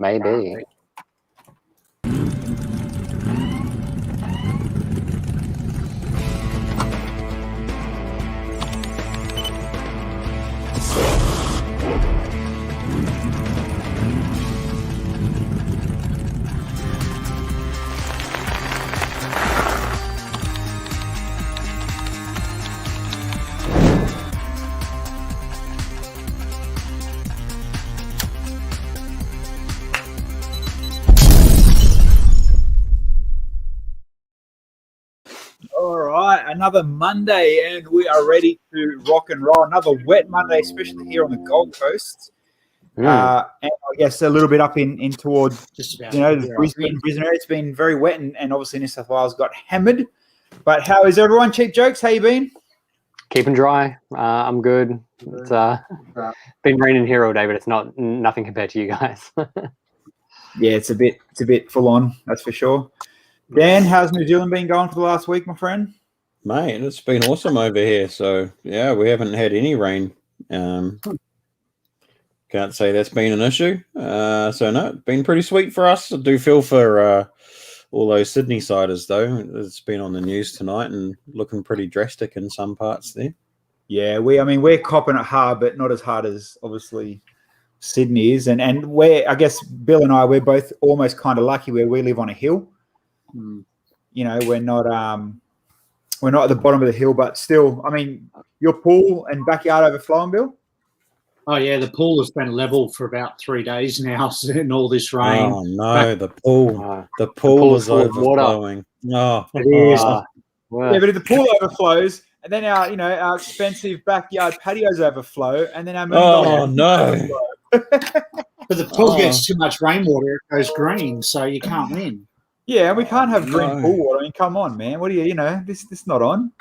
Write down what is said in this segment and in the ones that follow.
Maybe. Another Monday, and we are ready to rock and roll. Another wet Monday, especially here on the Gold Coast. And I guess a little bit up in towards just about the Brisbane area. It's been very wet, and obviously New South Wales got hammered. But how is everyone? Cheap Jokes, how you been? Keeping dry. I'm good. It's been raining here all day, but it's nothing compared to you guys. Yeah, it's a bit full on, that's for sure. Dan, how's New Zealand been going for the last week, my friend? Mate, it's been awesome over here. So, yeah, we haven't had any rain. Can't say that's been an issue. So, no, it's been pretty sweet for us. I do feel for all those Sydney siders, though. It's been on the news tonight and looking pretty drastic in some parts there. Yeah, we're copping it hard, but not as hard as, obviously, Sydney is. And I guess Bill and I, we're both almost kind of lucky where we live on a hill. We're not at the bottom of the hill, but still, I mean, your pool and backyard overflowing, Bill? Oh, yeah, the pool has been level for about 3 days now in all this rain. Oh, no, the pool is overflowing. Oh, it is. Yeah, but if the pool overflows, and then our expensive backyard patios overflow, and then our no. But the pool gets too much rainwater, it goes green, so you can't win. Yeah, we can't have green pool water. I mean, come on, man. What do this not on?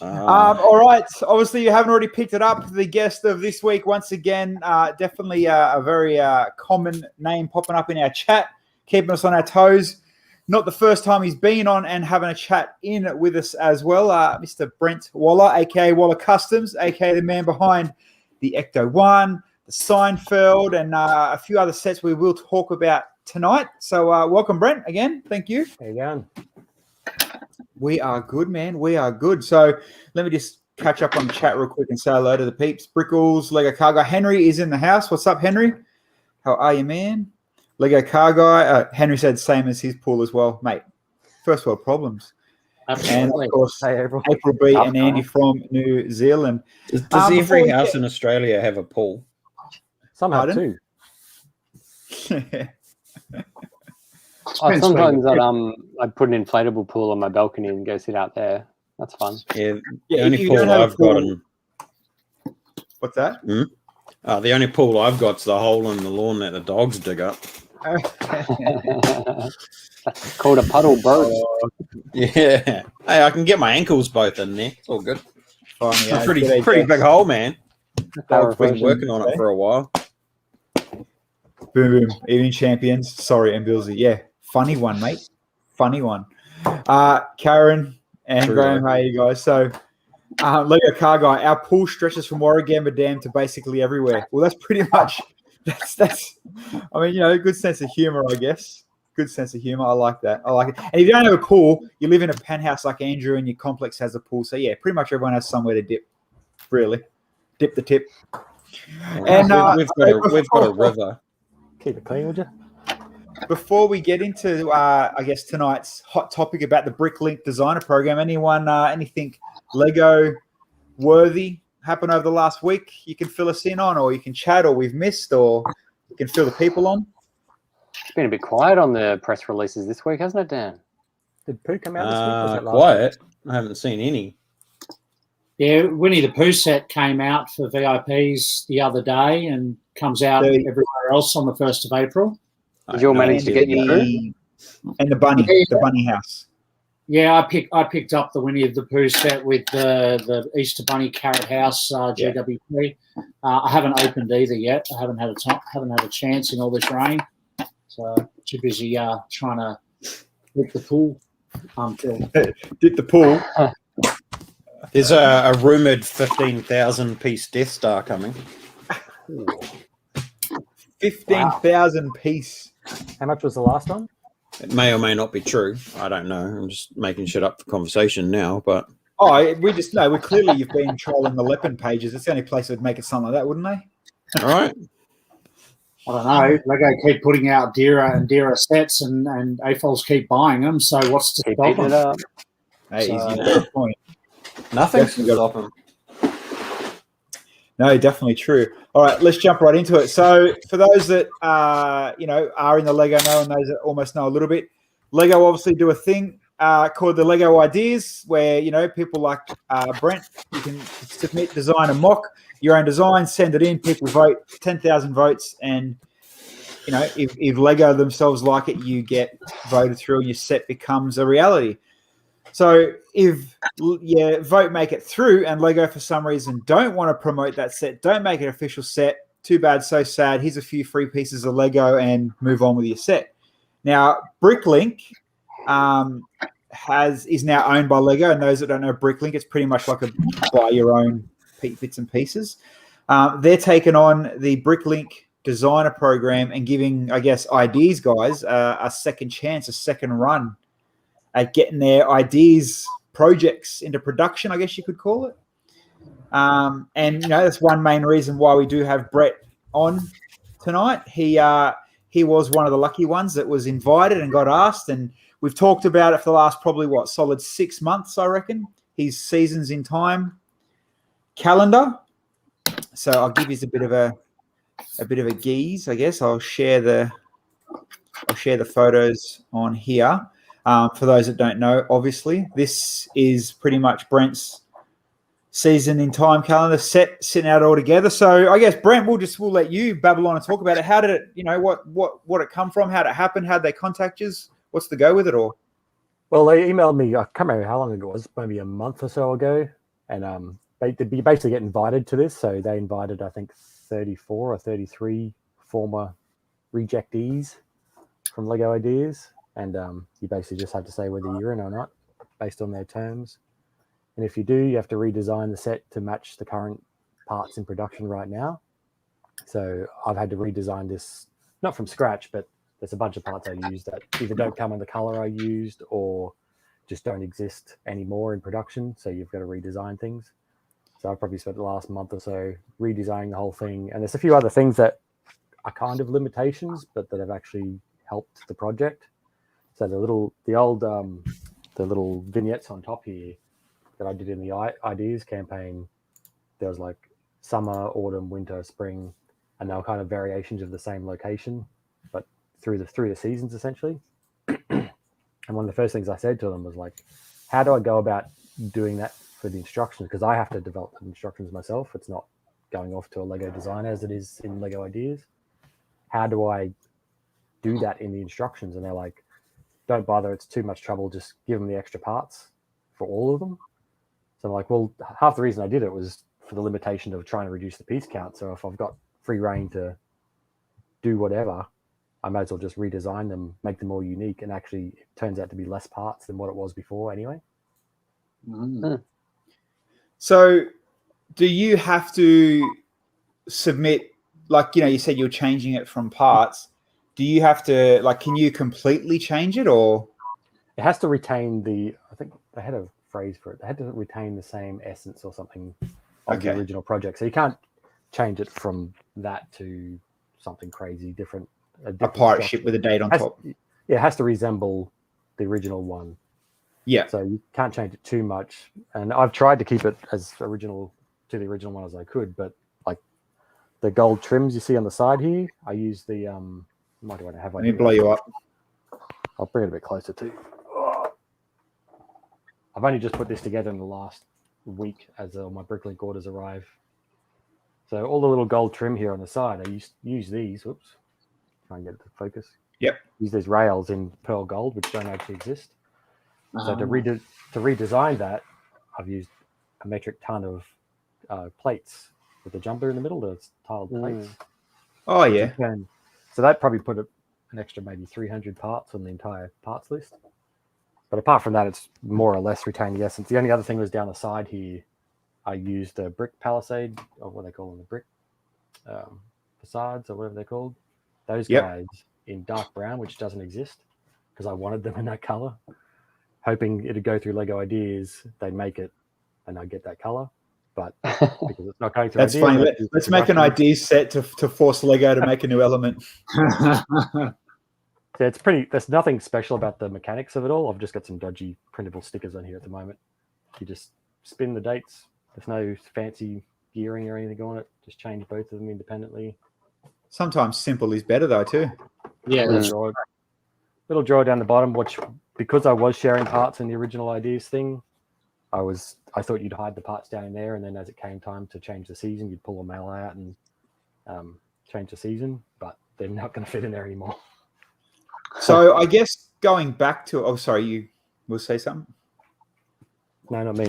All right. Obviously, you haven't already picked it up. The guest of this week, once again, definitely a very common name popping up in our chat, keeping us on our toes. Not the first time he's been on and having a chat in with us as well. Mr. Brent Waller, a.k.a. Waller Customs, a.k.a. the man behind the Ecto 1, the Seinfeld, and a few other sets we will talk about tonight. So welcome, Brent, again. Thank you. How you going? We are good, man. We are good. So let me just catch up on the chat real quick and say hello to the peeps. Brickles, Lego Car Guy. Henry is in the house. What's up, Henry? How are you, man? Lego Car Guy. Henry said same as his pool as well. Mate, first world problems. Absolutely. And, of course, April B and Andy from New Zealand. Does every house in Australia have a pool? Some have too. Sometimes I put an inflatable pool on my balcony and go sit out there. That's fun. Yeah, the only pool I've got. What's that? The only pool I've got's the hole in the lawn that the dogs dig up. That's called a puddle, bro. Yeah. Hey, I can get my ankles both in there. It's all good. It's a pretty big hole, man. Dog's been working on it for a while. Boom. Evening champions. Sorry, and Bilsy. Yeah, funny one, mate. Funny one. Karen and Graham, how are you guys? So, Lego Car Guy, our pool stretches from Warragamba Dam to basically everywhere. Well, that's pretty much, that's I mean, good sense of humor, I guess. Good sense of humor. I like that. I like it. And if you don't have a pool, you live in a penthouse like Andrew and your complex has a pool. So, yeah, pretty much everyone has somewhere to dip, really. Dip the tip. And we've got a river. Keep it clean, would you? Before we get into, I guess, tonight's hot topic about the Bricklink designer program, anything Lego worthy happen over the last week you can fill us in on, or you can chat, or we've missed, or you can fill the people on? It's been a bit quiet on the press releases this week, hasn't it, Dan? Did Pooh come out this week? Was it last quiet. week? I haven't seen any. Yeah, Winnie the Pooh set came out for VIPs the other day and comes out everywhere else on the 1st of April. Did you all manage to get your Pooh? And the bunny house. Yeah, I picked up the Winnie the Pooh set with the Easter Bunny Carrot House GWP. I haven't opened either yet. I haven't had a chance in all this rain, so too busy trying to hit the pool. Dip the pool. There's a rumored 15,000 piece Death Star coming. 15,000 piece. How much was the last one? It may or may not be true. I don't know. I'm just making shit up for conversation now, but We just know. Clearly you've been trolling the Leppin pages. It's the only place that would make it something like that, wouldn't they? all right. I don't know. Lego keep putting out dearer and dearer sets, and AFOLs keep buying them. So what's to Keep stop beating it them? up. Hey, So- you've got a point. Nothing's Definitely going to stop him. No, definitely true. All right, let's jump right into it. So, for those that are in the Lego know and those that almost know a little bit, Lego obviously do a thing called the Lego Ideas, where people like Brent, you can submit, design, and mock your own design, send it in, people vote, 10,000 votes, and if Lego themselves like it, you get voted through, and your set becomes a reality. So if your vote make it through and Lego for some reason don't want to promote that set, don't make it an official set, too bad, so sad. Here's a few free pieces of Lego and move on with your set. Now, Bricklink is now owned by Lego, and those that don't know Bricklink, it's pretty much like a buy your own bits and pieces. They're taking on the Bricklink designer program and giving, I guess, ideas guys a second chance, a second run at getting their ideas projects into production, I guess you could call it. And that's one main reason why we do have Brett on tonight. He was one of the lucky ones that was invited and got asked, and we've talked about it for the last probably solid 6 months, I reckon. His Seasons in Time calendar. So I'll give you a bit of a geese, I guess. I'll share the photos on here. For those that don't know, obviously, this is pretty much Brent's Season in Time calendar sitting out all together. So I guess, Brent, we'll let you babble on and talk about it. How did it, what it come from? How did it happen? How did they contact you? What's the go with it all? Well, they emailed me, I can't remember how long ago it was, maybe a month or so ago. And you basically get invited to this. So they invited, I think, 34 or 33 former rejectees from Lego Ideas. And you basically just have to say whether you're in or not based on their terms. And if you do, you have to redesign the set to match the current parts in production right now. So I've had to redesign this, not from scratch, but there's a bunch of parts I used that either don't come in the color I used or just don't exist anymore in production. So you've got to redesign things. So I've probably spent the last month or so redesigning the whole thing. And there's a few other things that are kind of limitations, but that have actually helped the project. So the little vignettes on top here that I did in the Ideas campaign, there was like summer, autumn, winter, spring, and they were kind of variations of the same location, but through the seasons essentially. And one of the first things I said to them was like, how do I go about doing that for the instructions? Because I have to develop the instructions myself. It's not going off to a Lego designer as it is in Lego Ideas. How do I do that in the instructions? And they're like, don't bother, it's too much trouble, just give them the extra parts for all of them. So I'm like, well, half the reason I did it was for the limitation of trying to reduce the piece count. So if I've got free reign to do whatever, I might as well just redesign them, make them more unique, and actually it turns out to be less parts than what it was before anyway. Mm-hmm. So do you have to submit, like, you said you're changing it from parts. Do you have to, like, can you completely change it, or? It has to retain I think they had a phrase for it. They had to retain the same essence or something of the original project. So you can't change it from that to something crazy different. A pirate ship with a date on top. Yeah, it has to resemble the original one. Yeah. So you can't change it too much. And I've tried to keep it as original to the original one as I could, but like the gold trims you see on the side here, I use the what do I have? Let me blow you up. I'll bring it a bit closer too. I've only just put this together in the last week as my Bricklink orders arrive. So all the little gold trim here on the side, I use these. Whoops. Try and get it to focus. Yep. Use these rails in pearl gold, which don't actually exist. So to redesign that, I've used a metric ton of plates with the jumper in the middle, the tiled plates. Oh, yeah. So that probably put an extra maybe 300 parts on the entire parts list. But apart from that, it's more or less retained the essence. The only other thing was down the side here, I used a brick palisade, or what they call them, the brick facades or whatever they're called. those guys in dark brown, which doesn't exist, because I wanted them in that color, hoping it'd go through Lego Ideas, they'd make it, and I'd get that color. But because it's not going through That's Ideas, funny. Let's make an idea set to force Lego to make a new element. Yeah, it's pretty. There's nothing special about the mechanics of it all. I've just got some dodgy printable stickers on here at the moment. You just spin the dates. There's no fancy gearing or anything on it. Just change both of them independently. Sometimes simple is better though too. Yeah, Little drawer down the bottom, which because I was sharing parts in the original Ideas thing, I thought you'd hide the parts down in there, and then as it came time to change the season, you'd pull them all out and change the season. But they're not going to fit in there anymore. So I guess going back to, oh, sorry, you will say something? No, not me.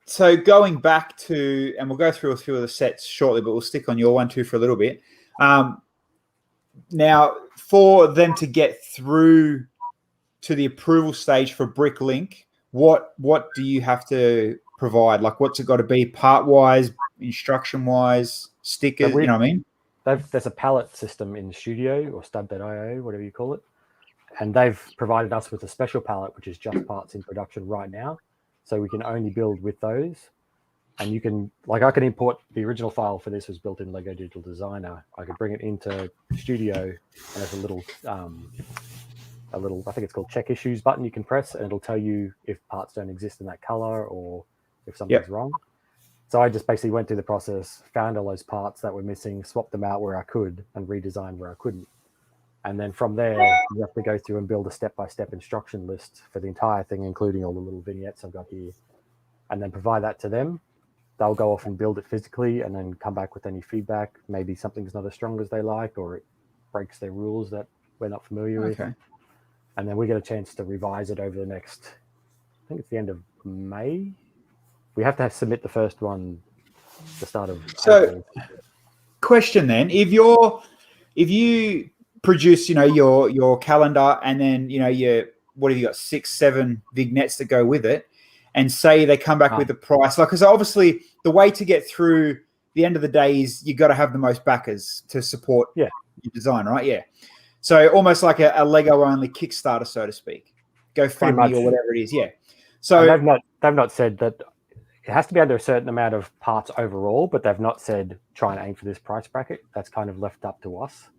So going back to, and we'll go through a few of the sets shortly, but we'll stick on your one too for a little bit. Now, for them to get through to the approval stage for Bricklink, what do you have to provide? Like, what's it got to be part-wise, instruction-wise, stickers, you know what I mean? There's a palette system in Studio or Stud.io, whatever you call it. And they've provided us with a special palette, which is just parts in production right now. So we can only build with those. And you can, like, I can import the original file for this was built in Lego Digital Designer. I could bring it into Studio, and there's a little, I think it's called check issues button you can press, and it'll tell you if parts don't exist in that color or if something's wrong. So I just basically went through the process, found all those parts that were missing, swapped them out where I could, and redesigned where I couldn't. And then from there, you have to go through and build a step-by-step instruction list for the entire thing, including all the little vignettes I've got here, and then provide that to them. They'll go off and build it physically and then come back with any feedback. Maybe something's not as strong as they like, or it breaks their rules that we're not familiar with. And then we get a chance to revise it over the next, I think it's the end of May. We have to submit the first one the start of April. Question then, if you produce, your calendar, and then, what have you got, 6-7 vignettes that go with it, and say they come back with the price, like, because obviously the way to get through the end of the day is you got to have the most backers to support your design, right? Yeah. So almost like a Lego only Kickstarter, so to speak, GoFundMe or whatever it is. Yeah. So they've not said that it has to be under a certain amount of parts overall, but they've not said try and aim for this price bracket. That's kind of left up to us.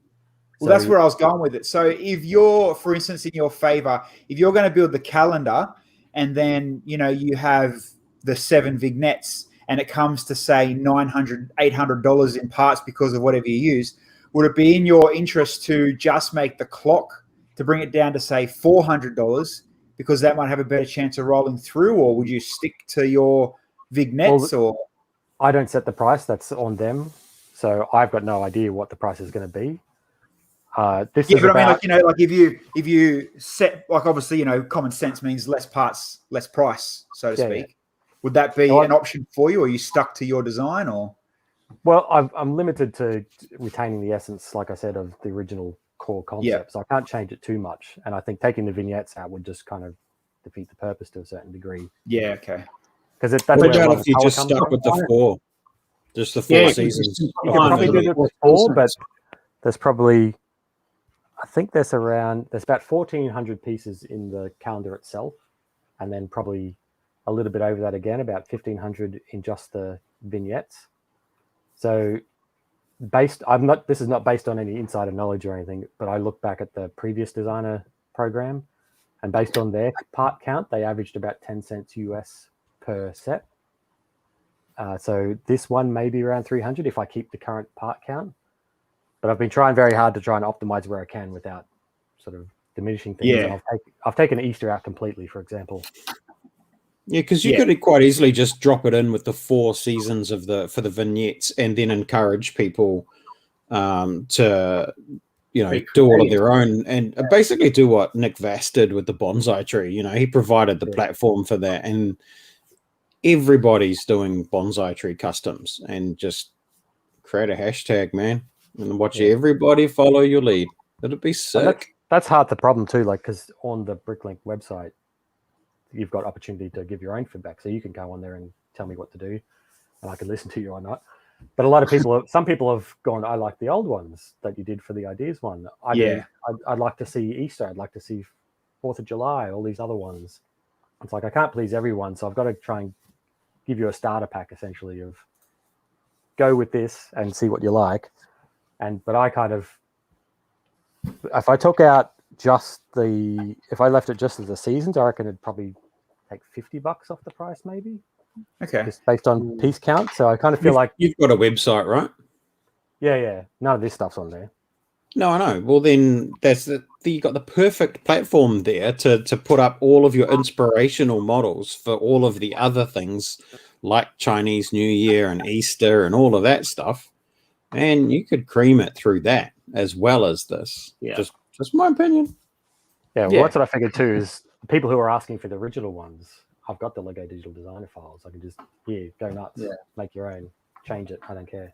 Well, that's where I was going with it. So if you're, for instance, in your favor, if you're going to build the calendar and then, you have the 7 vignettes and it comes to say $900, $800 in parts because of whatever you use, would it be in your interest to just make the clock to bring it down to say $400 because that might have a better chance of rolling through, or would you stick to your vignettes? Or I don't set the price, that's on them. So I've got no idea what the price is going to be. But I mean, like if you set, like, obviously, common sense means less parts, less price, so to speak. Yeah. Would that be an option for you, or are you stuck to your design, or? Well, I'm limited to retaining the essence, like I said, of the original core concept. So I can't change it too much. And I think taking the vignettes out would just kind of defeat the purpose to a certain degree. Yeah, okay. Because that's what about if you just stuck with the 4? Just the 4 seasons. You could probably do it with 4, but there's probably, I think there's about 1,400 pieces in the calendar itself, and then probably a little bit over that again, about 1,500 in just the vignettes. So this is not based on any insider knowledge or anything, but I look back at the previous designer program, and based on their part count, they averaged about 10 cents US per set. So this one may be around 300 if I keep the current part count. But I've been trying very hard to try and optimize where I can without sort of diminishing things. Yeah. I've taken Easter out completely, for example. Yeah, because you could quite easily just drop it in with the 4 seasons for the vignettes, and then encourage people to do all of their own, and basically do what Nick Vass did with the bonsai tree. He provided the platform for that, and everybody's doing bonsai tree customs, and just create a hashtag, man, and watch everybody follow your lead. It'll be sick. That's hard to problem too, like, because on the Bricklink website, you've got opportunity to give your own feedback, so you can go on there and tell me what to do, and I can listen to you or not. But a lot of people, some people have gone, I like the old ones that you did for the ideas one. I'd like to see Easter. I'd like to see 4th of July, all these other ones. It's like, I can't please everyone. So I've got to try and give you a starter pack, essentially, of go with this and see what you like. But I kind of, if I took out if I left it just as the seasons, I reckon it'd probably take $50 off the price, maybe. Okay. Just based on piece count. So I kind of feel like you've got a website, right? Yeah. None of this stuff's on there. No, I know. Well, then you got the perfect platform there to put up all of your inspirational models for all of the other things like Chinese New Year and Easter and all of that stuff. And you could cream it through that as well as this. Yeah. Just my opinion. Yeah, well, that's what I figured too, is the people who are asking for the original ones, I've got the Lego Digital Designer files. I can just, go nuts, make your own, change it. I don't care.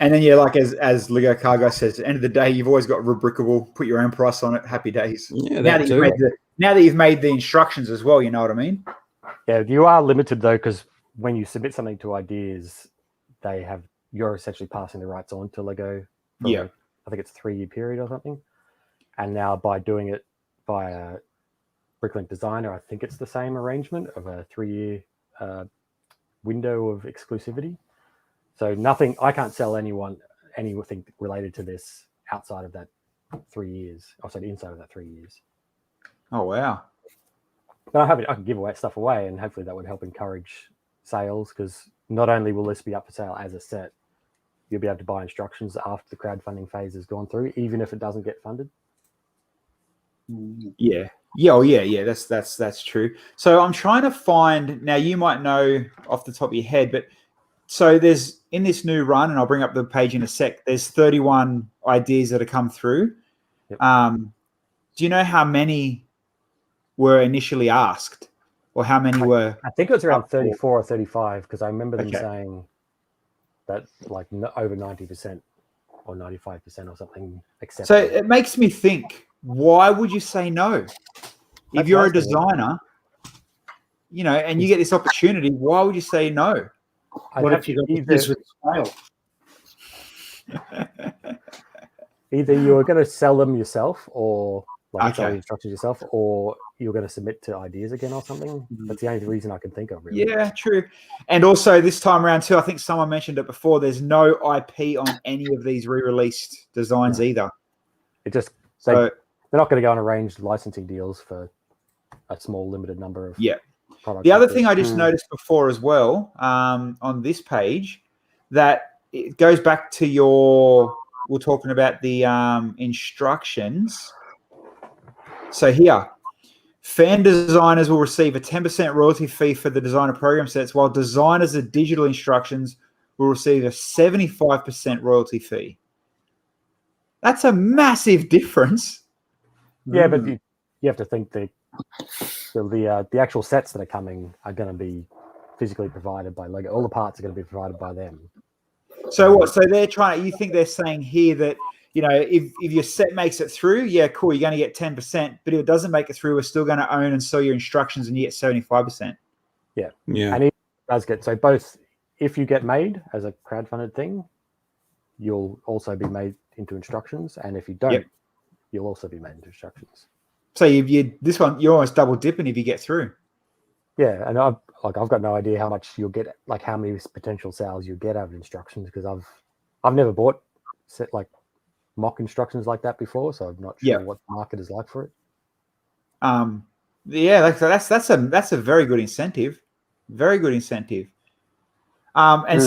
And then, like as Lego Cargo says, at the end of the day, you've always got rubricable, put your own price on it, happy days. Yeah, now that you've made the instructions as well, you know what I mean? Yeah, you are limited though, because when you submit something to Ideas, you're essentially passing the rights on to Lego. I think it's a 3-year period or something. And now by doing it via Bricklink Designer, I think it's the same arrangement of a 3-year window of exclusivity. So I can't sell anyone anything related to this outside of that 3 years. I said inside of that 3 years. Oh, wow. But I can give away stuff away, and hopefully that would help encourage sales, because not only will this be up for sale as a set, you'll be able to buy instructions after the crowdfunding phase has gone through, even if it doesn't get funded. Yeah. That's true. So I'm trying to find, now you might know off the top of your head, but so there's, in this new run, and I'll bring up the page in a sec, there's 31 ideas that have come through. Yep. Do you know how many were initially asked, or how many were? I think it was around 34 or 35, because I remember them saying that like over 90% or 95% or something accepted. So it makes me think, why would you say no? If you're a designer, and you get this opportunity, why would you say no? What if you got this with scale? Either you're going to sell them yourself, or sell the instructions yourself, or you're going to submit to Ideas again or something. That's the only reason I can think of, really. Yeah, true. And also this time around too, I think someone mentioned it before, there's no IP on any of these re-released designs either. It just they're not going to go and arrange licensing deals for a small limited number of products. The other thing I just noticed before as well, on this page, that it goes back to we're talking about the instructions. So here, fan designers will receive a 10% royalty fee for the designer program sets, while designers of digital instructions will receive a 75% royalty fee. That's a massive difference. Yeah, but you have to think the actual sets that are coming are going to be physically provided by Lego. All the parts are going to be provided by them. So what? So you think they're saying here that, if your set makes it through, cool, you're going to get 10%. But if it doesn't make it through, we're still going to own and sell your instructions, and you get 75%. Yeah. And it does get, so both, if you get made as a crowdfunded thing, you'll also be made into instructions, and if you don't, you'll also be made into instructions. So this one, you're almost double dipping if you get through. Yeah, and I've got no idea how much you'll get, like how many potential sales you'll get out of instructions, because I've never bought mock instructions like that before, so I'm not sure what the market is like for it. That's a very good incentive. Very good incentive. And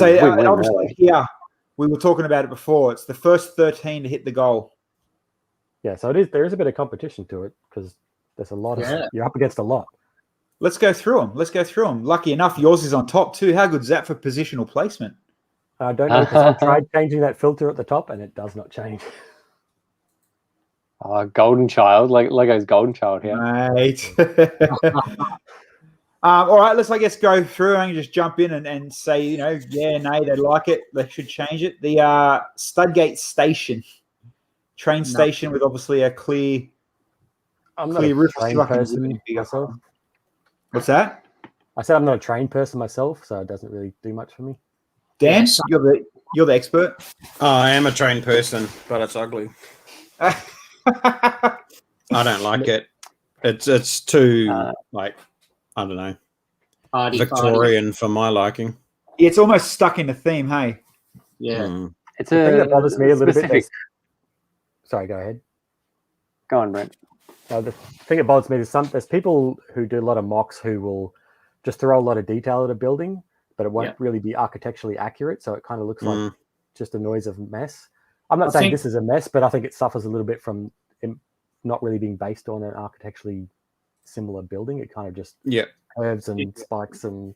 obviously here, we were talking about it before. It's the first 13 to hit the goal. Yeah, so there is a bit of competition to it, because there's a lot of you're up against a lot. Let's go through them. Lucky enough, yours is on top too. How good is that for positional placement? I don't know, because I've tried changing that filter at the top, and it does not change. Golden Child, Lego's Golden Child here. Right. All right, let's, go through and just jump in and say, nay, they like it. They should change it. The Studgate Station. Train station with obviously a clear roof. Train person myself. What's that? I said I'm not a trained person myself, so it doesn't really do much for me. Dan, You're the expert. Oh, I am a trained person, but it's ugly. I don't like it. It's too like, I don't know, Victorian for my liking. It's almost stuck in the theme, hey? Yeah. It's The thing that bothers me a little specific. bit. Sorry, go ahead. Go on, Brent. The thing that bothers me is there's people who do a lot of mocks who will just throw a lot of detail at a building, but it won't really be architecturally accurate. So it kind of looks like just a noise of mess. I'm not saying this is a mess, but I think it suffers a little bit from not really being based on an architecturally similar building. It kind of just curves and spikes and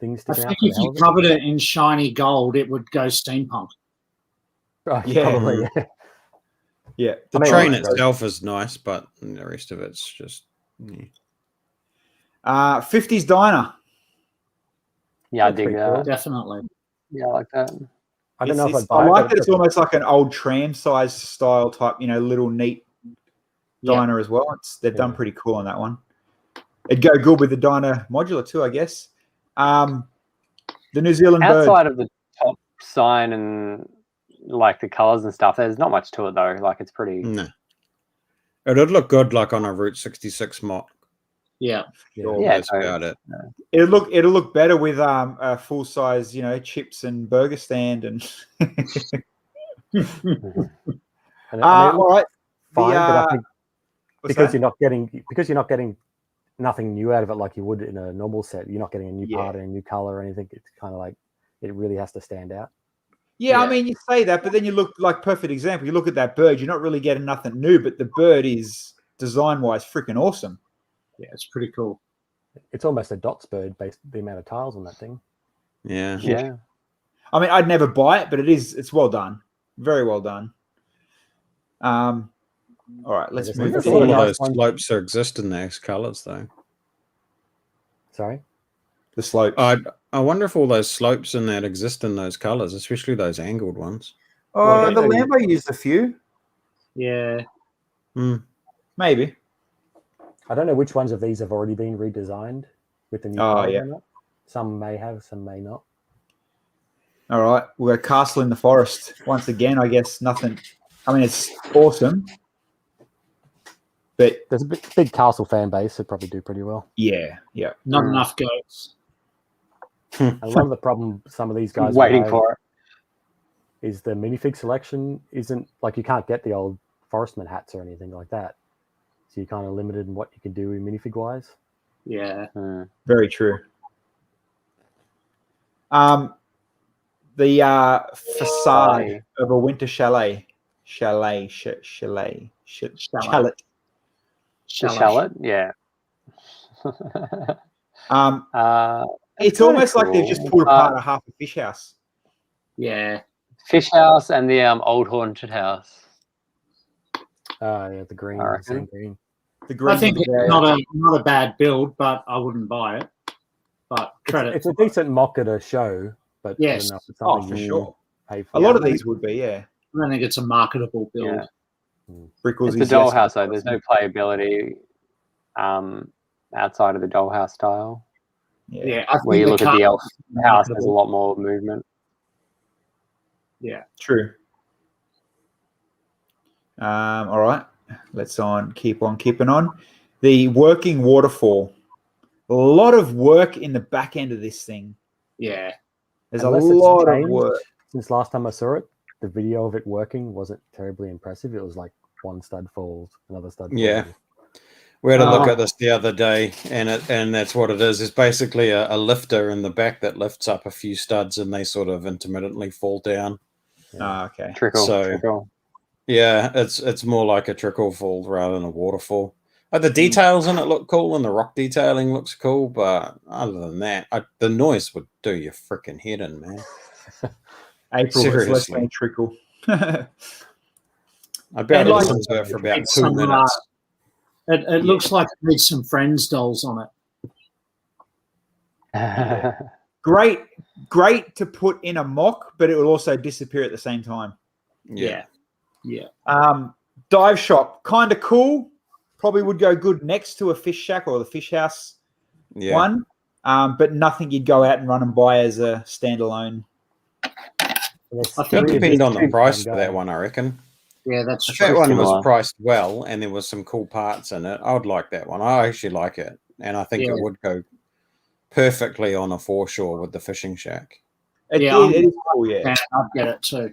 things sticking out. I think if you covered it in shiny gold, it would go steampunk. Oh, probably. Yeah. The train itself is nice, but the rest of it's just. 50s diner. Yeah, I dig that. Cool. Definitely. Yeah, I like that. I don't know if I'd buy I it. like that it's almost like an old tram size style type, little neat diner as well. They've done pretty cool on that one. It'd go good with the diner modular too, I guess. The New Zealand outside bird. of the top sign and like the colors and stuff, there's not much to it though. Like it's pretty. No. It'd look good like on a Route 66 mock. Yeah. That's about it. It'll look better with a full size, chips and burger stand and. All right. Fine, but I think because you're not getting nothing new out of it like you would in a normal set. You're not getting a new part and a new color or anything. It's kind of like it really has to stand out. Yeah, I mean, you say that, but then you look like perfect example. You look at that bird, you're not really getting nothing new, but the bird is design-wise freaking awesome. Yeah, it's pretty cool. It's almost a dots bird based the amount of tiles on that thing. Yeah. Yeah. I mean, I'd never buy it, but it's well done. Very well done. All right, let's move If all of those slopes exist in those colors, though. Sorry? The slope. I wonder if all those slopes in that exist in those colors, especially those angled ones. Oh, the Lambo used a few. Yeah. Maybe. I don't know which ones of these have already been redesigned with the new color or not. Some may have, some may not. All right, we've got Castle in the Forest. Once again, I guess nothing. I mean, it's awesome. But there's a big castle fan base, so probably do pretty well. Yeah. Not enough goats. A lot of the problem some of these guys waiting for it is the minifig selection isn't like you can't get the old forestman hats or anything like that. So you're kind of limited in what you can do in minifig wise. Yeah. Very true. The facade of a winter chalet. Chalet. Shallot, yeah. It's almost like they've just pulled apart a half a fish house. Yeah. Fish house and the old haunted house. Yeah, the green. Same green. The green. I think it's not a bad build, but I wouldn't buy it. But credit. It's a decent mock at a show, but yes. enough for something for sure. Pay for. A lot of these would be, I don't think it's a marketable build. Yeah. Brickles it's the dollhouse, though. There's no playability outside of the dollhouse style. Yeah, I think where you look at the elf house, there's a lot more movement. Yeah, true. All right, let's keep on keeping on. The working waterfall. A lot of work in the back end of this thing. Yeah, there's a lot of work. Since last time I saw it, the video of it working wasn't terribly impressive. It was like one stud falls, another stud falls. Yeah. We had a look at this the other day, and that's what it is. It's basically a lifter in the back that lifts up a few studs, and they sort of intermittently fall down. Okay. Trickle. Yeah, it's more like a trickle fall rather than a waterfall. The details in it look cool, and the rock detailing looks cool, but other than that, the noise would do your freaking head in, man. April, let's say trickle. I bet I listened to it for about 2 minutes. It looks like it needs some Friends dolls on it. Great to put in a mock, but it will also disappear at the same time. Yeah. Dive shop, kind of cool. Probably would go good next to a fish shack or the fish house one, but nothing you'd go out and run and buy as a standalone There's I It'll think depend on the two price can for that go. one, I reckon. yeah, that's If true. that one was Similar. priced well and there was some cool parts in it, I would like that one. I actually like it. And I think Yeah. it would go perfectly on a foreshore with the fishing shack. It Yeah, is cool, yeah. And I'd get it too.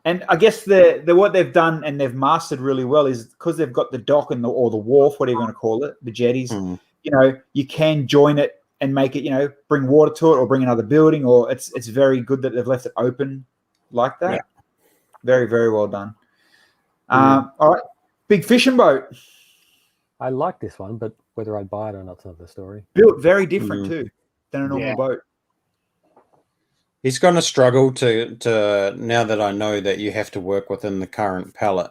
And I guess the what they've done and they've mastered really well is because they've got the dock and or the wharf, whatever you want to call it, the jetties. Hmm. You know, you can join it and make it. You know, bring water to it or bring another building. Or it's very good that they've left it open like that. Yeah. Very, very well done. Mm. All right, big fishing boat I like this one, but whether I'd buy it or not's another story. built very different Mm. too than a normal Yeah. boat. He's going to struggle to now that I know that you have to work within the current palette.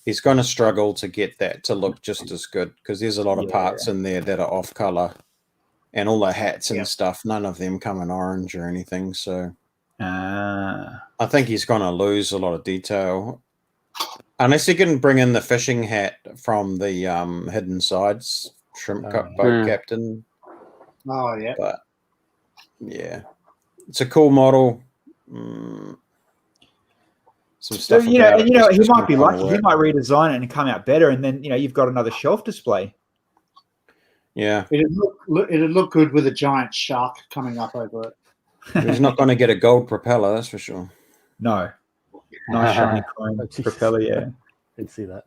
He's going to struggle to get that to look just as good because there's a lot of Yeah. parts in there that are off color, and all the hats and Yeah. stuff. None of them come in orange or anything. So Ah, I think he's going to lose a lot of detail unless he can bring in the fishing hat from the Hidden Sides shrimp cup yeah. boat Hmm. captain. Oh yeah. But yeah, it's a cool model. Some so stuff you know, about and it you know, just he might doesn't be kinda lucky. He work. might redesign it and come out better, and then you've got another shelf display. Yeah, It'd look good with a giant shark coming up over it. he's not going to get a gold propeller, that's for sure. No, nice shiny chrome Oh, Jesus. propeller. Yeah. Didn't see that.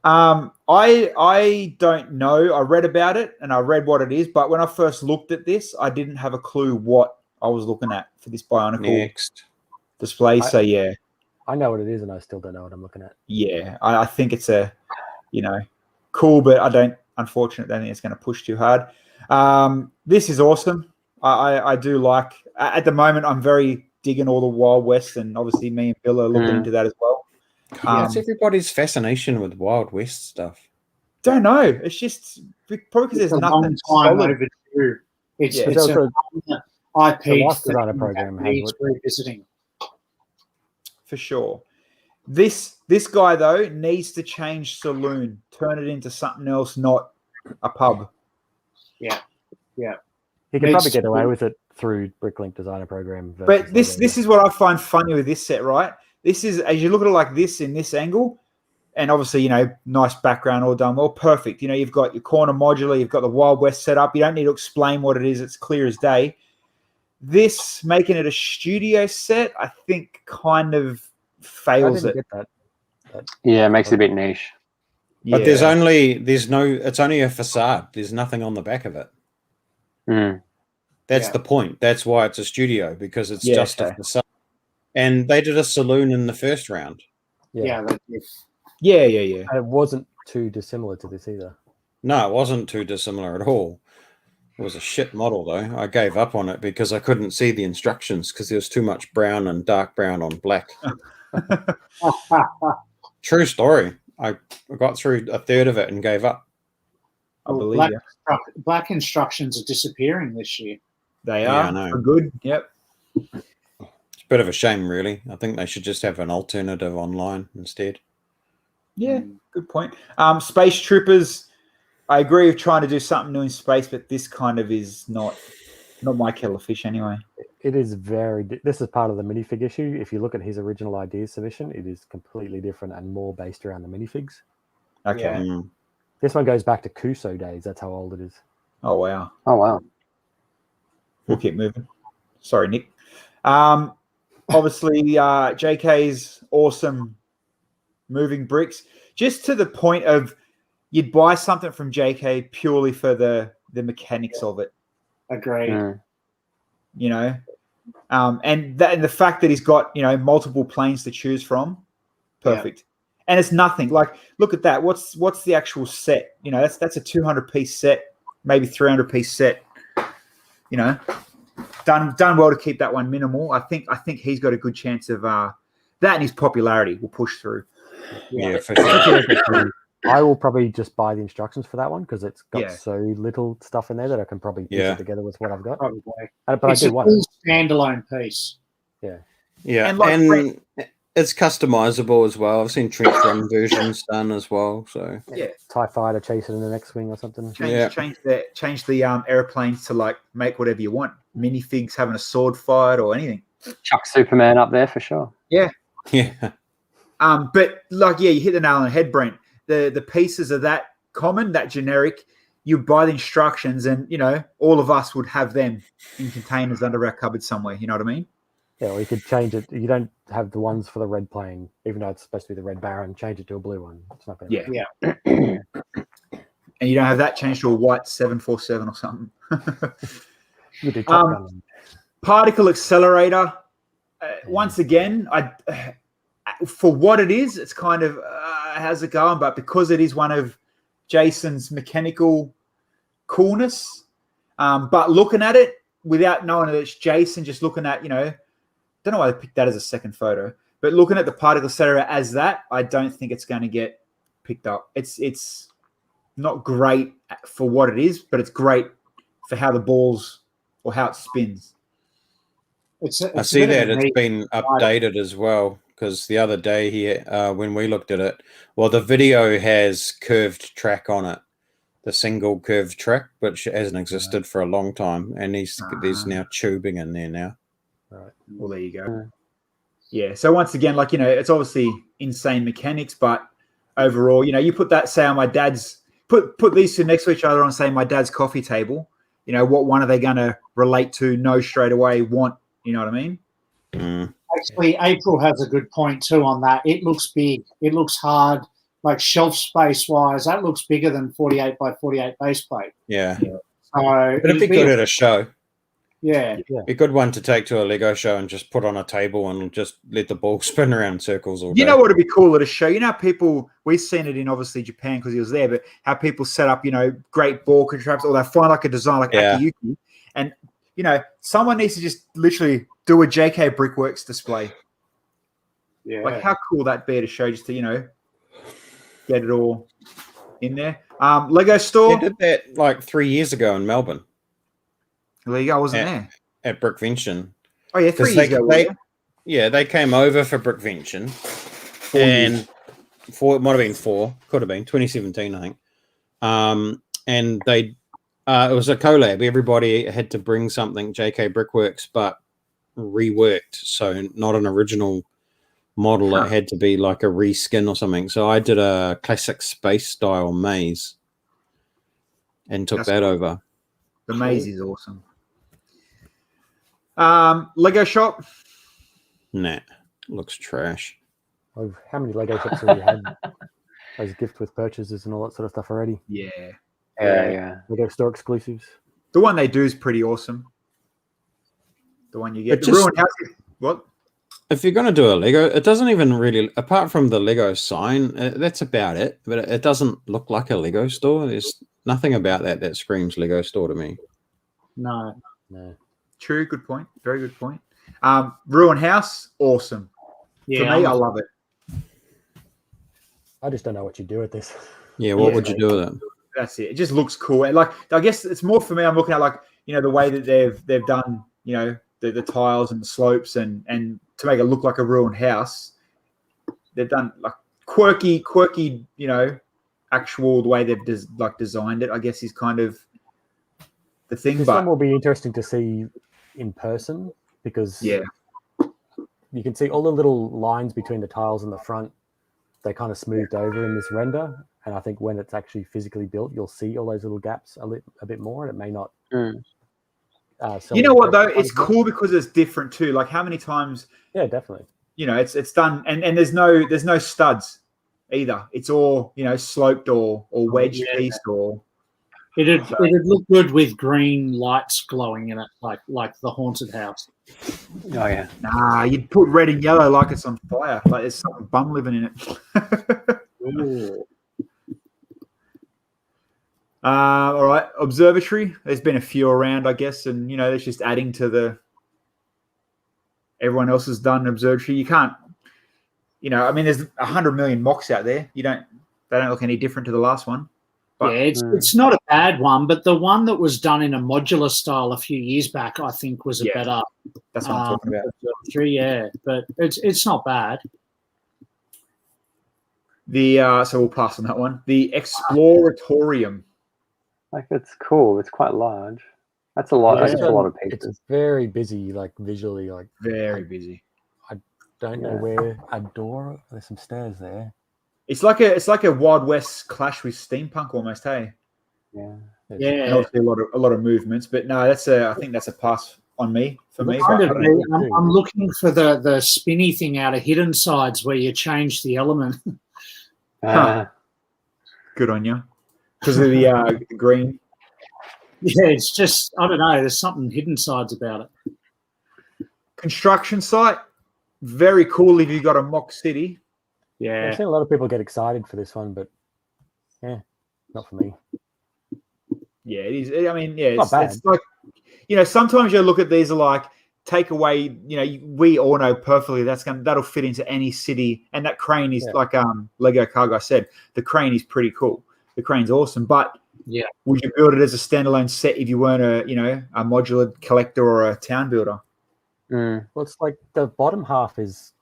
I don't know. I read about it and I read what it is, but when I first looked at this, I didn't have a clue what I was looking at for this Bionicle Next. display. So yeah, I know what it is, and I still don't know what I'm looking at. yeah, I think it's cool, but I don't think it's going to push too hard. This is awesome. I do like. At the moment, I'm very digging all the Wild West, and obviously me and Bill are looking into that as well. What's everybody's fascination with Wild West stuff? Don't know. It's just probably because there's It's a long nothing time solid. overdue. It's Yeah. But it's there was an IP the Life thing Designer program that had needs revisiting. For sure. This guy though needs to change saloon, turn it into something else, not a pub. Yeah. He could probably get away with it through Bricklink Designer Program. But this is what I find funny with this set, right? This is, as you look at it like this in this angle, and obviously, nice background, all done well, perfect. You've got your corner modular, you've got the Wild West set up. You don't need to explain what it is. It's clear as day. This, making it a studio set, I think kind of fails it. Get that. Yeah, it makes it a bit niche. Yeah. But it's only a facade. There's nothing on the back of it. Mm. That's Yeah. the point. That's why it's a studio, because it's Yeah, just okay. a facade. And they did a saloon in the first round. Yeah. Yeah. And it wasn't too dissimilar to this either. No, it wasn't too dissimilar at all. It was a shit model, though. I gave up on it because I couldn't see the instructions because there was too much brown and dark brown on black. True story. I got through a third of it and gave up. I believe you. Black instructions are disappearing this year. They Yeah, I are know. for good. Yep. It's a bit of a shame, really. I think they should just have an alternative online instead. Yeah, good point. Space Troopers, I agree with trying to do something new in space, but this kind of is not my kettle of fish anyway. It is this is part of the minifig issue. If you look at his original ideas submission, it is completely different and more based around the minifigs. Okay. Yeah. Mm. This one goes back to Kuso days. That's how old it is. Oh, wow. Oh, wow. We'll keep moving. Sorry, Nick. Obviously, JK's awesome moving bricks, just to the point of you'd buy something from JK purely for the mechanics of it, Agreed. Mm. And the fact that he's got multiple planes to choose from, perfect. And it's nothing like, look at that. What's the actual set? That's a 200-piece set, maybe 300-piece set. Done well to keep that one minimal. I think he's got a good chance of that, and his popularity will push through. Yeah, for sure. I will probably just buy the instructions for that one because it's got Yeah. so little stuff in there that I can probably piece it together with what I've got. Probably. But It's I a do want it. full standalone piece. Yeah, And like and it's customizable as well. I've seen trench run versions done as well. So Yeah. TIE fighter chasing in the next wing or something. Change the airplanes to like make whatever you want. Minifigs having a sword fight or anything. Chuck Superman up there for sure. Yeah. But like, yeah, you hit the nail on the head, Brent. The pieces are that common, that generic. You buy the instructions, and all of us would have them in containers under our cupboard somewhere. You know what I mean? Yeah, or you could change it. You don't have the ones for the red plane, even though it's supposed to be the red Baron. Change it to a blue one. It's not going to. Yeah. And you don't have that changed to a white 747 or something. You do Top Gun. Particle Accelerator. Once again, for what it is, it's kind of how's it going? But because it is one of Jason's mechanical coolness, but looking at it without knowing that it's Jason, just looking at, don't know why they picked that as a second photo, but looking at the particle accelerator as that, I don't think it's going to get picked up. It's not great for what it is, but it's great for how the balls or how it spins. I see that it's been updated as well, because the other day when we looked at it, well, the video has curved track on it, the single curved track, which hasn't existed for a long time, and there's now tubing in there now. Right. Well, there you go. Yeah. So once again, like, it's obviously insane mechanics, but overall, you put that, say, on my dad's, put these two next to each other on, say, my dad's coffee table, what one are they going to relate to, know straight away, want, you know what I mean? Mm. Actually, April has a good point too on that. It looks big. It looks hard, like shelf space wise. That looks bigger than 48 by 48 base plate. Yeah. So it'd be good at a show. Yeah. A good one to take to a Lego show and just put on a table and just let the ball spin around in circles all day. You know what would be cool at a show? How people, we've seen it in obviously Japan because he was there, but how people set up, great ball contraptions, or they find like a design like Akiyuki, and someone needs to just literally do a JK Brickworks display. Yeah. Like how cool that'd be to show, just to, get it all in there. Lego store. They did that like 3 years ago in Melbourne. There you go. I wasn't there. At Brickvention. Oh, yeah, 3 years ago. They came over for Brickvention. It might have been 4. Could have been 2017, I think. And they it was a collab. Everybody had to bring something JK Brickworks, but reworked. So not an original model. It had to be like a reskin or something. So I did a classic space style maze and took that over. The maze is awesome. Lego shop. Nah, looks trash. How many Lego shops have you had? Those gift with purchases and all that sort of stuff already? Yeah. Lego store exclusives. The one they do is pretty awesome. The one you get. The ruined house. What? If you're going to do a Lego, it doesn't even really, apart from the Lego sign, that's about it. But it doesn't look like a Lego store. There's nothing about that screams Lego store to me. No. True. Good point. Very good point. Ruined house. Awesome. Yeah, For me, I love it. I just don't know what you do with this. Yeah, what would you do with it? That's it. It just looks cool. And I guess it's more for me. I'm looking at the way that they've done, the tiles and the slopes and to make it look like a ruined house. They've done like quirky, actual the way they've designed it. I guess is kind of the thing. This one will be interesting to see in person because you can see all the little lines between the tiles in the front. They kind of smoothed over in this render. And I think when it's actually physically built, you'll see all those little gaps a bit more, and it may not. You know what though? It's cool because it's different too. Like how many times? Yeah, definitely. It's done, and there's no studs either. It's all sloped or wedged piece or. It'd look good with green lights glowing in it, like the haunted house. Oh yeah. Nah, you'd put red and yellow like it's on fire. Like there's some bum living in it. Ooh. All right, Observatory. There's been a few around, I guess, and it's just adding to everyone else has done Observatory. You can't, there's 100 million mocks out there. They don't look any different to the last one. But, it's not a bad one, but the one that was done in a modular style a few years back, I think, was a better. That's what I'm talking about. Observatory, yeah, but it's not bad. So we'll pass on that one. The Exploratorium. Like it's cool. It's quite large. That's a lot. Yeah. That's a lot of It's pieces. very busy, like visually. Like Very busy. don't know where a door. There's some stairs there. It's like a Wild West clash with steampunk almost. Hey. Yeah. Yeah. And obviously a lot of movements, but no, I think that's a pass on me for me. Kind But of, I don't know. I'm looking for the spinny thing out of Hidden Sides where you change the element. Good on you because of the green. Yeah, it's just, I don't know. There's something Hidden Sides about it. Construction site, very cool if you got a mock city. I've Yeah. seen a lot of people get excited for this one, but yeah, not for me. Yeah, it is. I mean, yeah, Not bad. it's like, sometimes you look at these are like take away. We all know perfectly that'll fit into any city, and that crane is like Lego Car Guy said. The crane is pretty cool. The crane's awesome, but Yeah. would you build it as a standalone set if you weren't a modular collector or a town builder? Mm. Well, it's like the bottom half is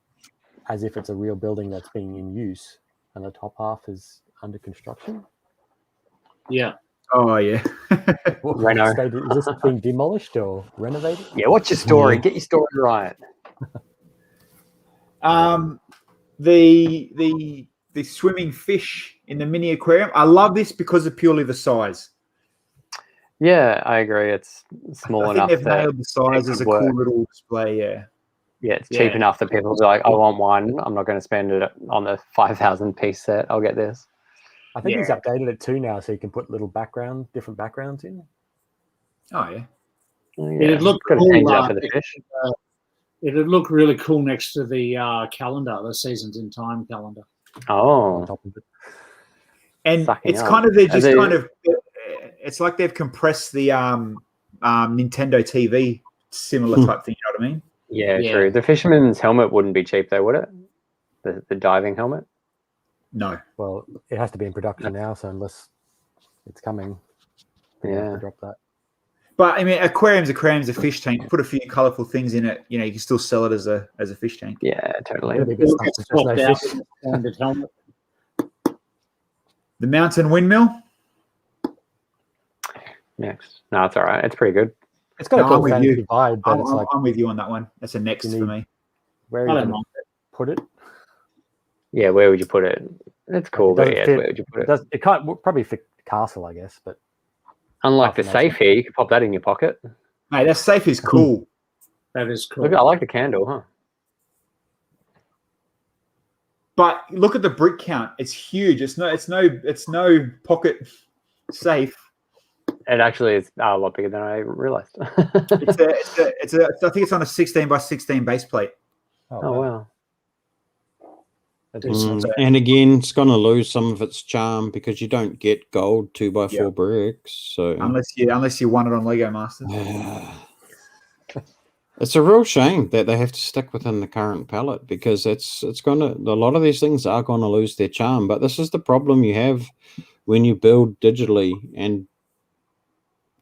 as if it's a real building that's being in use, and the top half is under construction. Yeah. Oh yeah. What Reno. state is this being demolished or renovated? Yeah, what's your story? Yeah. Get your story right. The swimming fish in the mini aquarium. I love this because of purely the size. Yeah, I agree. It's small I enough think they've that nailed the size it as a could cool work. little display. Yeah. It's cheap enough that people be like, I want one. I'm not going to spend it on the 5,000 piece set. I'll get this. I think he's updated it too now, so you can put little different backgrounds in. Oh yeah. It'd look Got to cool. change that for the fish. It'd look really cool next to the calendar, the Seasons in Time calendar. On Oh, top of it. And Sucking it's up. kind of Are they- it's like they've compressed the Nintendo TV similar type thing. You know what I mean? Yeah. True. The fisherman's helmet wouldn't be cheap though, would it? The diving helmet? No. Well, it has to be in production now, so unless it's coming, they have to Yeah. drop that. But I mean, aquarium's a fish tank. Put a few colourful things in it. You can still sell it as a fish tank. Yeah, totally. It'll be good stuff, It's there's just no swapped out fish. with the standard helmet. The mountain windmill. Next. No, it's all right. It's pretty good. It's got a No, cool I'm with fantasy you. vibe, but it's like I'm with you on that one. That's a next You for need- me. where I are you don't going mind. to put it? Yeah, where would you put it? It's cool, but doesn't yeah, fit. where would you put It it? does. It can't probably fit castle, I guess, but Unlike the Apart from safe here, you can pop that in your pocket. Mate, that safe is cool. That is cool. Look, I like the candle, huh? But look at the brick count. It's huge. It's no pocket safe. It actually is a lot bigger than I realized. It's I think it's on a 16 by 16 base plate. Oh, wow. That is- And again, it's going to lose some of its charm because you don't get gold 2x4 bricks. So Unless you won it on Lego Masters. it's a real shame that they have to stick within the current palette because it's going to, a lot of these things are going to lose their charm. But this is the problem you have when you build digitally and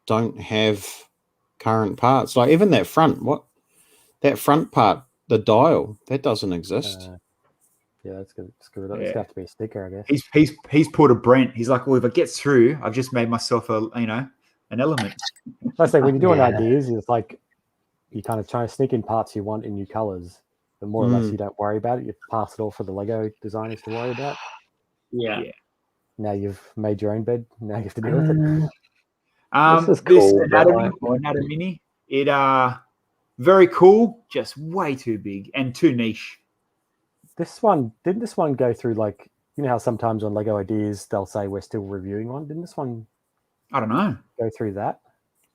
don't have current parts. Like even that front part, the dial, that doesn't exist. yeah, that's good. Screw it up. It's got to be a sticker, I guess. He's pulled a Brent. He's like, well, if it gets through, I've just made myself an element. Let's say when you're doing Yeah. ideas, it's like you kind of trying to sneak in parts you want in new colors, but more or less you don't worry about it. You pass it all for the Lego designers to worry about. Yeah. Now you've made your own bed. Now you have to deal with it. This is cool, but anatomy or anatomini, very cool, just way too big and too niche. Didn't this one go through, like, you know how sometimes on Lego Ideas they'll say we're still reviewing one? Didn't this one I don't know. go through that?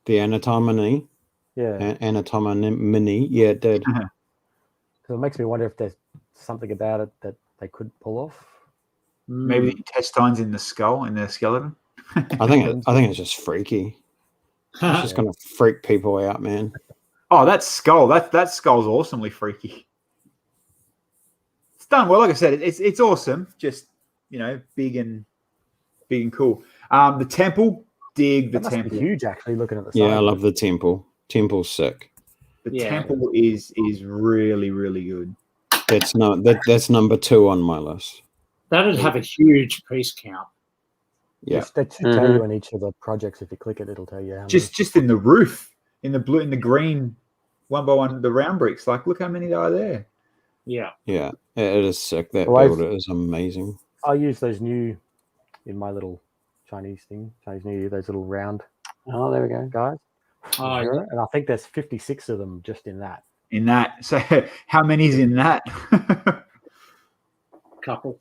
The anatomy, Yeah. anatomy, yeah, it did. So it makes me wonder if there's something about it that they could pull off. Maybe the intestines in the skull, in the skeleton. I think it's just freaky. It's just going to freak people out, man. Oh, that skull! That skull's awesomely freaky. It's done well. Like I said, it's awesome. Just big and cool. The temple, dig the That must temple. be huge, actually, looking at the side. Yeah, I love the temple. Temple's sick. The temple is really, really good. That's number 2 on my list. That'd have a huge piece count. Yeah. They should tell you in each of the projects. If you click it, it'll tell you how many. Just in the roof, in the blue, in the green, one by one, the round bricks. Like, look how many there are there. Yeah. Yeah, it is sick. That Well, build is amazing. I use those new in my little Chinese New Year, those little round Oh, there we go. guys. Oh, yeah. And I think there's 56 of them just in that. In that, so how many's in that? Couple.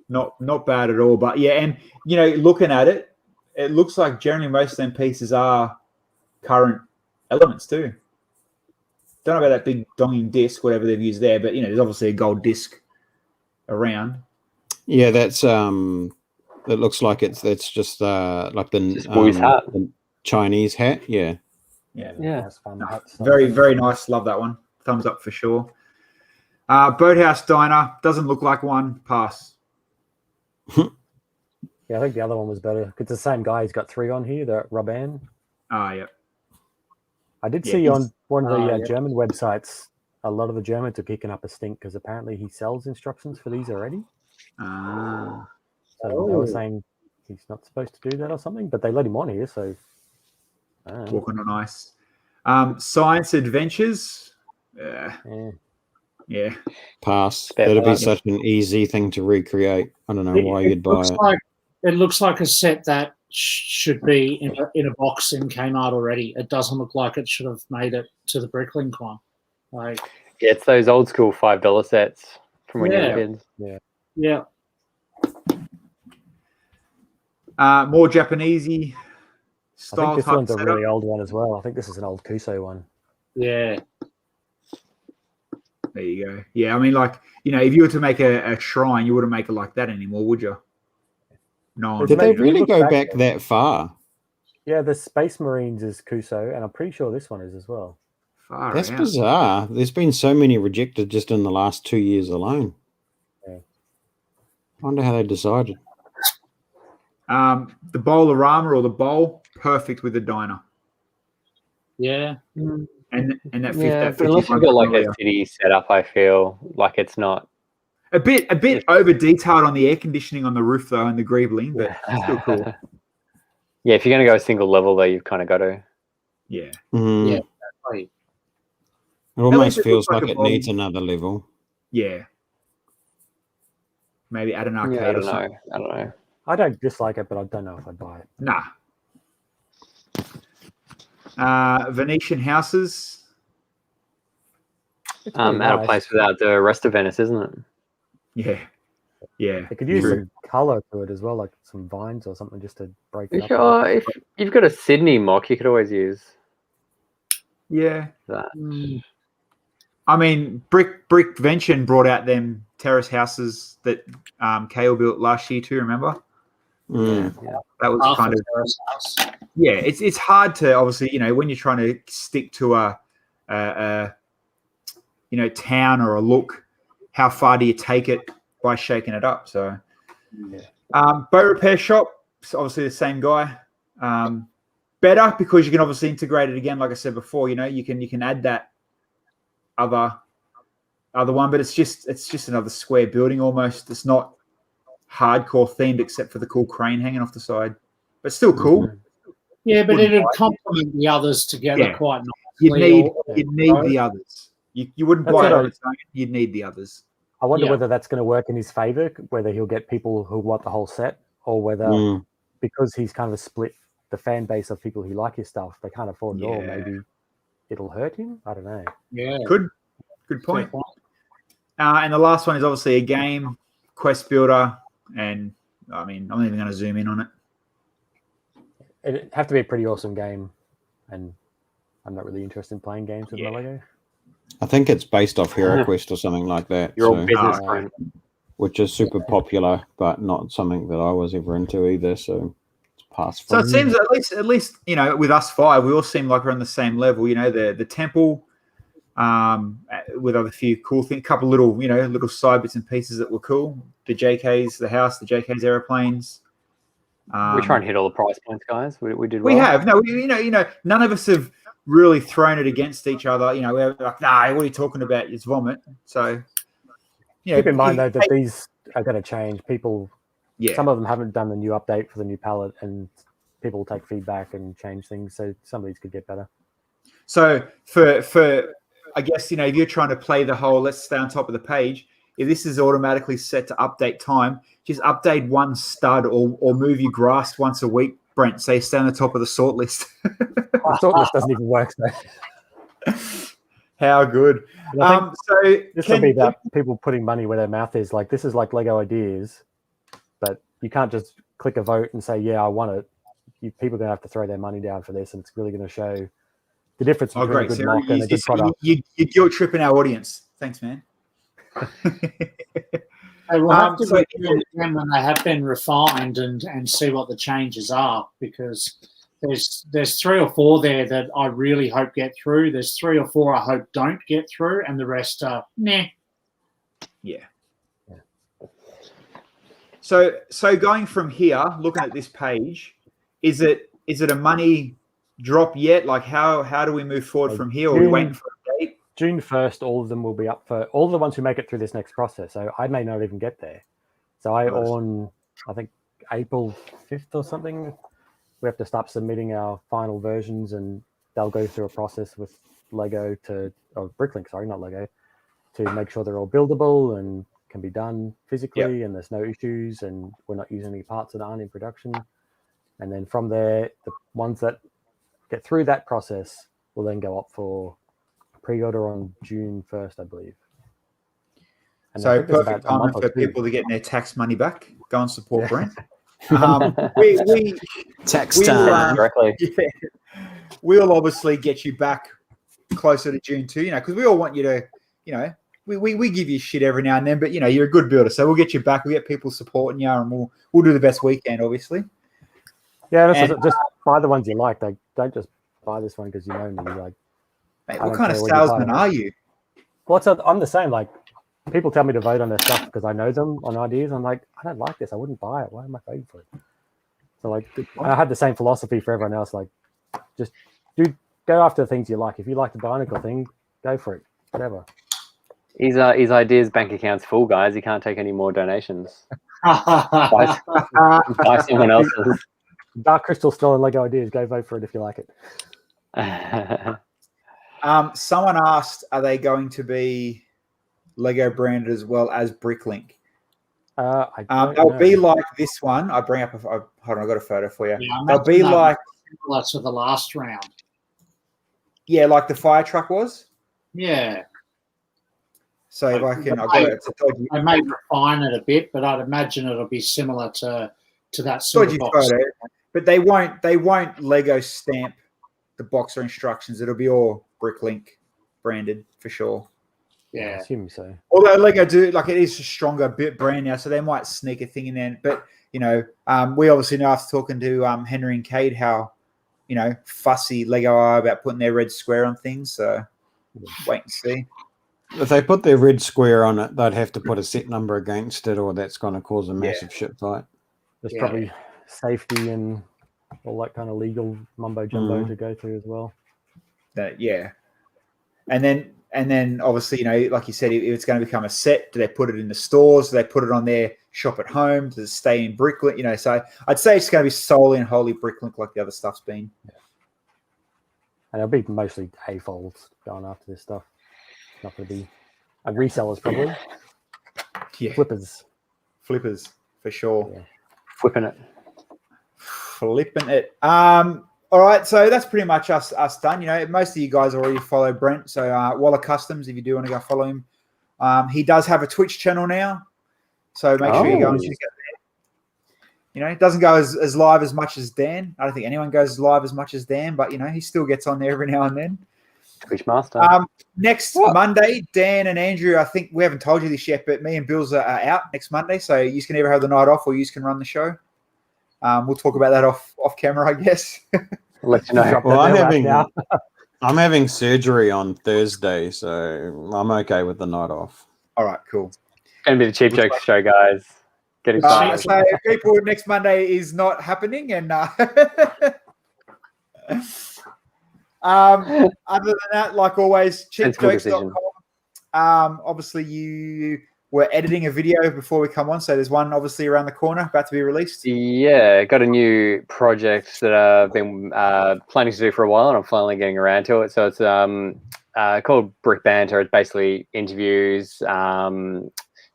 Not bad at all. But yeah, and looking at it, it looks like generally most of them pieces are current elements too. Don't know about that big donging disc, whatever they've used there, but there's obviously a gold disc around. Yeah, that's it looks like that's just like the Chinese hat. Yeah. Nice fun hats. Very, very nice. Love that one. Thumbs up for sure. Boathouse Diner doesn't look like one. Pass. Yeah, I think the other one was better. It's the same guy. He's got 3 on here. The Raban. Yeah. I did see on one of the German websites, a lot of the Germans are kicking up a stink because apparently he sells instructions for these already. So they were saying he's not supposed to do that or something, but they let him on here. So walking on ice. Science Adventures. Yeah. Pass. That'd be such an easy thing to recreate. I don't know why you'd buy it. It looks like a set that should be in a box in Kmart already. It doesn't look like it should have made it to the Bricklink one. Like, yeah, it's those old school $5 sets from when you were kids. Yeah. More Japanesey style. I think this one's a really old one as well. I think this is an old Kuso one. Yeah. There you go. Yeah, I mean, like, if you were to make a shrine, you wouldn't make it like that anymore, would you? No. Did they really go back that far? Yeah, the Space Marines is Kuso, and I'm pretty sure this one is as well. That's bizarre. There's been so many rejected just in the last 2 years alone. Yeah. I wonder how they decided. The Bowl-orama or the bowl, perfect with the diner. Yeah. And that but unless you've got like a city setup, I feel like it's not a bit over detailed on the air conditioning on the roof though, and the greebling, but still cool. Yeah, if you're going to go a single level though, you've kind of got to. Yeah. Mm. Yeah. Right. It almost feels like it needs another level. Yeah. Maybe add an arcade. I don't know. I don't dislike it, but I don't know if I'd buy it. Nah. Venetian houses. Out of place without the rest of Venice, isn't it? Yeah. They could use some colour to it as well, like some vines or something, just to break it up. If you've got a Sydney mock, you could always use. Yeah. That. I mean, Brickvention brought out them terrace houses that Kale built last year too. Remember? Yeah. That was kind of terrace house. Yeah. It's hard to obviously when you're trying to stick to a town or a look. How far do you take it by shaking it up? So, boat repair shop, obviously the same guy. Better because you can obviously integrate it again. Like I said before, you can add that other one, but it's just another square building almost. It's not hardcore themed except for the cool crane hanging off the side, but still cool. Yeah, but it'd complement the others together quite nicely. You'd need the others. You wouldn't buy it on its own. You'd need the others. I wonder whether that's going to work in his favour, whether he'll get people who want the whole set, or whether because he's kind of split the fan base of people who like his stuff, they can't afford it all. Maybe it'll hurt him. I don't know. Yeah. Good point. And the last one is obviously a game, Quest Builder, and I mean, I'm not even going to zoom in on it. It'd have to be a pretty awesome game, and I'm not really interested in playing games with my Lego. I think it's based off HeroQuest or something like that. Your old business friend. Which is super popular, but not something that I was ever into either. So it's past. So it seems at least with us five, we all seem like we're on the same level. The temple, with other few cool things, a couple little little side bits and pieces that were cool. The JK's, the house, the JK's aeroplanes. We try and hit all the price points, guys. We did. We well. have none of us have really thrown it against each other. We're like, nah, what are you talking about? It's vomit. So, keep in mind though that these are going to change. People Yeah. Some of them haven't done the new update for the new palette, and people take feedback and change things. So some of these could get better. So for I guess, if you're trying to play the whole let's stay on top of the page, if this is automatically set to update time, just update one stud or move your grass once a week, Brent. Say stay on the top of the sort list. The sort list doesn't even work. So. How good. So this will be about can, people putting money where their mouth is. Like, this is like Lego Ideas, but you can't just click a vote and say, yeah, I want it. People are going to have to throw their money down for this, and it's really going to show the difference between a good mock and a good product. You're guilt tripping our audience. Thanks, man. They will have to review them when they have been refined and see what the changes are, because there's 3 or 4 there that I really hope get through. There's 3 or 4 I hope don't get through, and the rest are nah. Yeah. So going from here, looking at this page, is it a money drop yet? Like how do we move forward from here? Or are we waiting for a date? June 1st, all of them will be up for all the ones who make it through this next process. So I may not even get there. So on, I think, April 5th or something, we have to start submitting our final versions, and they'll go through a process with Bricklink, not Lego, to make sure they're all buildable and can be done physically, and there's no issues, and we're not using any parts that aren't in production. And then from there, the ones that get through that process will then go up for pre-order on June 1st, I believe. And so perfect time for people to get their tax money back. Go and support Brent. Tax time directly. Yeah, we'll obviously get you back closer to June too, because we all want you to, we give you shit every now and then, but you're a good builder, so we'll get you back. We'll get people supporting you, and we'll do the best we can, obviously. Yeah, just buy the ones you like. Like, don't just buy this one because you know me. Like, mate, what kind of salesman are you? Well, I'm the same. Like, people tell me to vote on their stuff because I know them on ideas. I'm like, I don't like this. I wouldn't buy it. Why am I voting for it? So, like, I had the same philosophy for everyone else. Like, just go after the things you like. If you like the Bionicle thing, go for it. Whatever. His ideas bank account's full, guys. He can't take any more donations. buy someone else's. Dark Crystal still in Lego Ideas. Go vote for it if you like it. Someone asked, are they going to be Lego branded as well as Bricklink? They'll be like this one. I bring up hold on, I've got a photo for you. Yeah, they'll be like similar to the last round. Yeah, like the fire truck was. Yeah. So if I can, I may refine it a bit, but I'd imagine it'll be similar to that sort of box. Photo, but they won't Lego stamp the boxer instructions. It'll be all Bricklink branded for sure. Yeah, I assume so. Although Lego do, like, it is a stronger brand now, so they might sneak a thing in there. But we obviously know after talking to Henry and Cade how fussy Lego are about putting their red square on things. So wait and see. If they put their red square on it, they'd have to put a set number against it, or that's going to cause a massive shit fight. There's probably safety and all that kind of legal mumbo jumbo to go through as well. And then obviously, like you said, if it's going to become a set, do they put it in the stores? Do they put it on their shop at home? Does it stay in Bricklink? So I'd say it's going to be solely and wholly Bricklink like the other stuff's been. Yeah. And it'll be mostly A-folds going after this stuff. It's not going to be resellers probably. Yeah. Flippers for sure. Yeah. Flipping it. All right, so that's pretty much us done. Most of you guys already follow Brent, so Waller Customs, if you do want to go follow him. He does have a Twitch channel now, so make sure you go and check it out. It doesn't go as live as much as Dan. I don't think anyone goes live as much as Dan, but he still gets on there every now and then. Twitch master. Next Monday, Dan and Andrew, I think we haven't told you this yet, but me and Bills are out next Monday, so you can either have the night off or you can run the show. We'll talk about that off camera, I guess. I'll let you know. Well, I'm having surgery on Thursday, so I'm okay with the night off. All right, cool. It's going to be the Cheap Jokes show, guys. Get excited. So people, next Monday is not happening, and other than that, like always, cheapjokes.com. Obviously, you we're editing a video before we come on. So there's one obviously around the corner about to be released. Yeah, got a new project that I've been planning to do for a while, and I'm finally getting around to it. So it's called Brick Banter. It's basically interviews.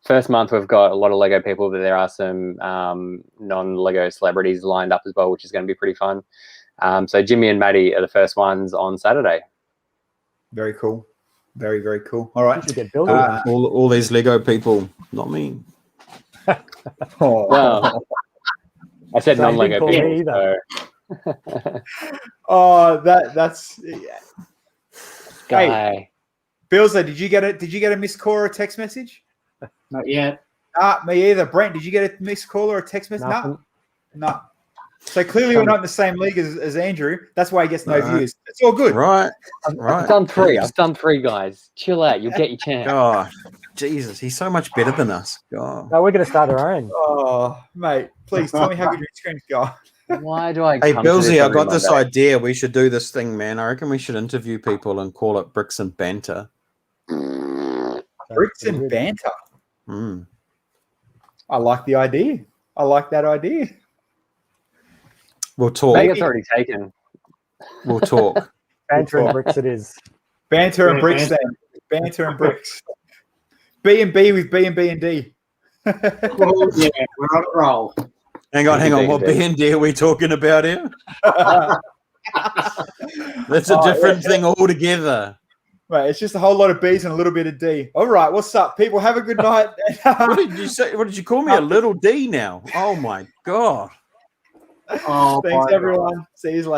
First month we've got a lot of Lego people, but there are some non-Lego celebrities lined up as well, which is going to be pretty fun. So Jimmy and Maddie are the first ones on Saturday. Very cool. Very, very cool. All right. You should get Bilsy. All these Lego people, not me. Oh. Well, I said So you non-Lego didn't call people. me either. So. Oh, that's Guy. Hey, Bilsy, did you get a missed call or a text message? Not yet. Me either. Brent, did you get a missed call or a text message? Nothing. No. So clearly we're not in the same league as Andrew. That's why he gets no views. It's all good. Right. I've done three. I've done three, guys. Chill out. You'll get your chance. God, Jesus, he's so much better than us. God. No, we're going to start our own. Oh, mate, please tell me how good your screens go. Why do I? Hey, come to Bilsy, this I every got this Monday? idea. We should do this thing, man. I reckon we should interview people and call it Bricks and Banter. Bricks and banter. Mm. I like the idea. I like that idea. We'll talk. Maybe it's already taken. We'll talk. Banter and bricks it is. Banter and Yeah, bricks banter. then. Banter and bricks. B&B with B&B and D. Well, yeah, we're on a roll. Hang on. What B&D. B&D are we talking about here? That's a different thing altogether. Right, it's just a whole lot of B's and a little bit of D. All right, what's up, people? Have a good night. What did you say? What did you call me? A little D now? Oh my God. Oh, Thanks, my God. everyone. See you later.